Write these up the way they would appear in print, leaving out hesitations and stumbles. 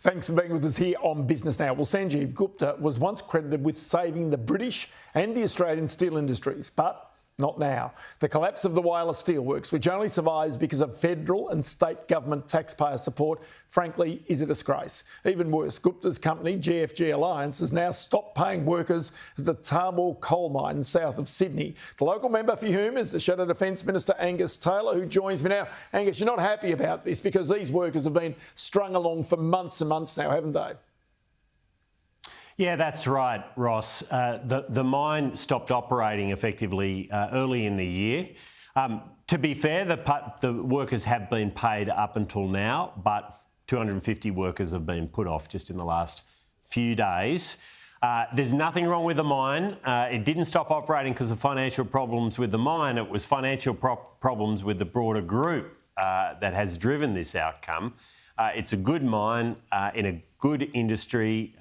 Thanks for being with us here on Business Now. Well, Sanjeev Gupta was once credited with saving the British and the Australian steel industries, but not now. The collapse of the Wireless Steelworks, which only survives because of federal and state government taxpayer support, frankly, is a disgrace. Even worse, Gupta's company, GFG Alliance, has now stopped paying workers at the Tahmoor coal mine south of Sydney. The local member for whom is the Shadow Defence Minister Angus Taylor, who joins me now. Angus, you're not happy about this because these workers have been strung along for months and months now, haven't they? Yeah, that's right, Ross. The mine stopped operating effectively early in the year. To be fair, the workers have been paid up until now, but 250 workers have been put off just in the last few days. There's nothing wrong with the mine. It didn't stop operating because of financial problems with the mine. It was financial problems with the broader group that has driven this outcome. It's a good mine in a good industry,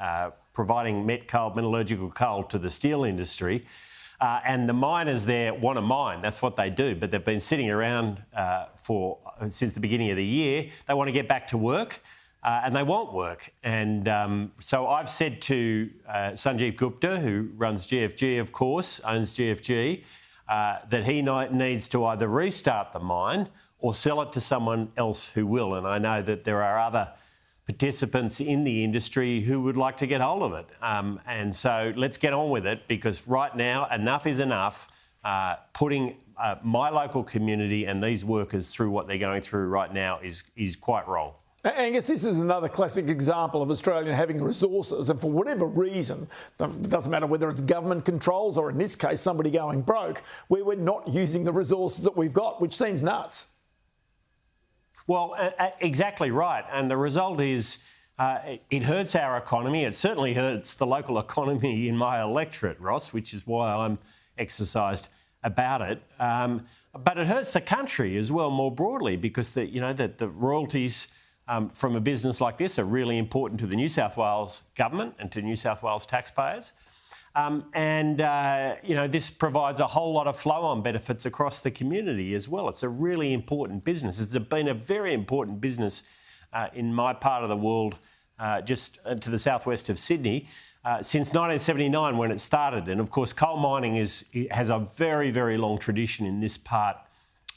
providing metallurgical coal to the steel industry. And the miners there want to mine. That's what they do. But they've been sitting around since the beginning of the year. They want to get back to work and they want work. And so I've said to Sanjeev Gupta, who runs GFG, of course, owns GFG, that he needs to either restart the mine or sell it to someone else who will. And I know that there are other participants in the industry who would like to get hold of it. And so let's get on with it, because right now enough is enough. Putting my local community and these workers through what they're going through right now is quite wrong. Angus, this is another classic example of Australia having resources and for whatever reason, it doesn't matter whether it's government controls or in this case somebody going broke, where we're not using the resources that we've got, which seems nuts. Well, exactly right. And the result is it hurts our economy. It certainly hurts the local economy in my electorate, Ross, which is why I'm exercised about it. But it hurts the country as well more broadly, because the royalties from a business like this are really important to the New South Wales government and to New South Wales taxpayers. This provides a whole lot of flow-on benefits across the community as well. It's a really important business. It's been a very important business in my part of the world, just to the southwest of Sydney, since 1979 when it started. And of course, coal mining has a very, very long tradition in this part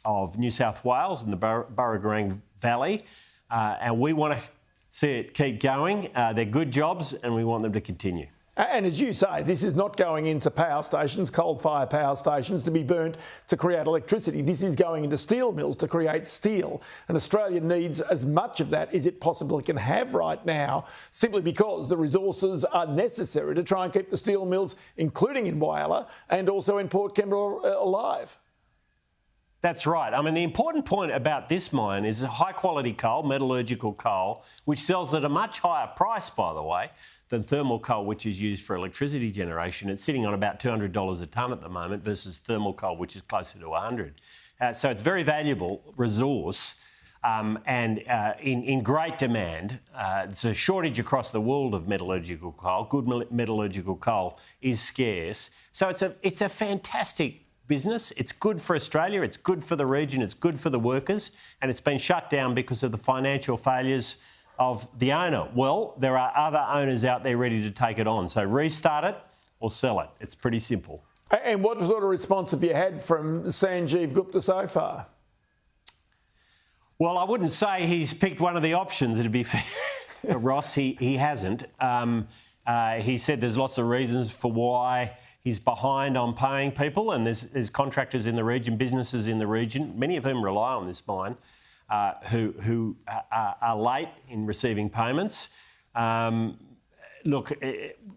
of New South Wales in the Burragorang Valley. And we want to see it keep going. They're good jobs and we want them to continue. And as you say, this is not going into power stations, coal-fired power stations, to be burnt to create electricity. This is going into steel mills to create steel. And Australia needs as much of that as it possibly can have right now, simply because the resources are necessary to try and keep the steel mills, including in Whyalla and also in Port Kembla, alive. That's right. I mean, the important point about this mine is high-quality coal, metallurgical coal, which sells at a much higher price, by the way, than thermal coal, which is used for electricity generation. It's sitting on about $200 a tonne at the moment versus thermal coal, which is closer to $100. So it's a very valuable resource and in great demand. There's a shortage across the world of metallurgical coal. Good metallurgical coal is scarce. So it's a fantastic business. It's good for Australia, it's good for the region, it's good for the workers, and it's been shut down because of the financial failures of the owner. Well, there are other owners out there ready to take it on. So restart it or sell it. It's pretty simple. And what sort of response have you had from Sanjeev Gupta so far? Well, I wouldn't say he's picked one of the options, to be fair, Ross. He hasn't. He said there's lots of reasons for why he's behind on paying people, and there's contractors in the region, businesses in the region, many of whom rely on this mine, who are late in receiving payments. Look,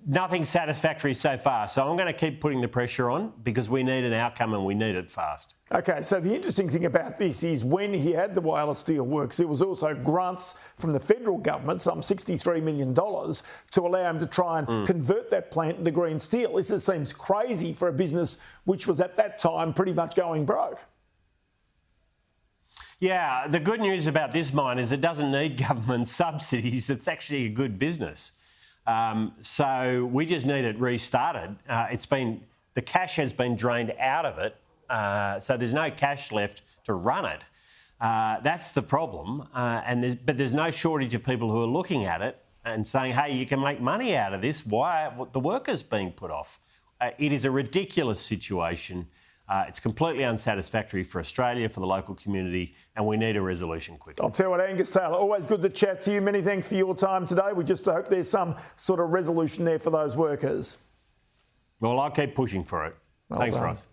nothing satisfactory so far, so I'm going to keep putting the pressure on because we need an outcome and we need it fast. OK, so the interesting thing about this is when he had the Wireless Steelworks, there was also grants from the federal government, some $63 million, to allow him to try and convert that plant into green steel. This just seems crazy for a business which was at that time pretty much going broke. Yeah, the good news about this mine is it doesn't need government subsidies. It's actually a good business. So we just need it restarted. The cash has been drained out of it, so there's no cash left to run it. That's the problem. But there's no shortage of people who are looking at it and saying, hey, you can make money out of this. Why are the workers being put off? It is a ridiculous situation. It's completely unsatisfactory for Australia, for the local community, and we need a resolution quickly. I'll tell you what, Angus Taylor, always good to chat to you. Many thanks for your time today. We just hope there's some sort of resolution there for those workers. Well, I'll keep pushing for it. Thanks, Ross.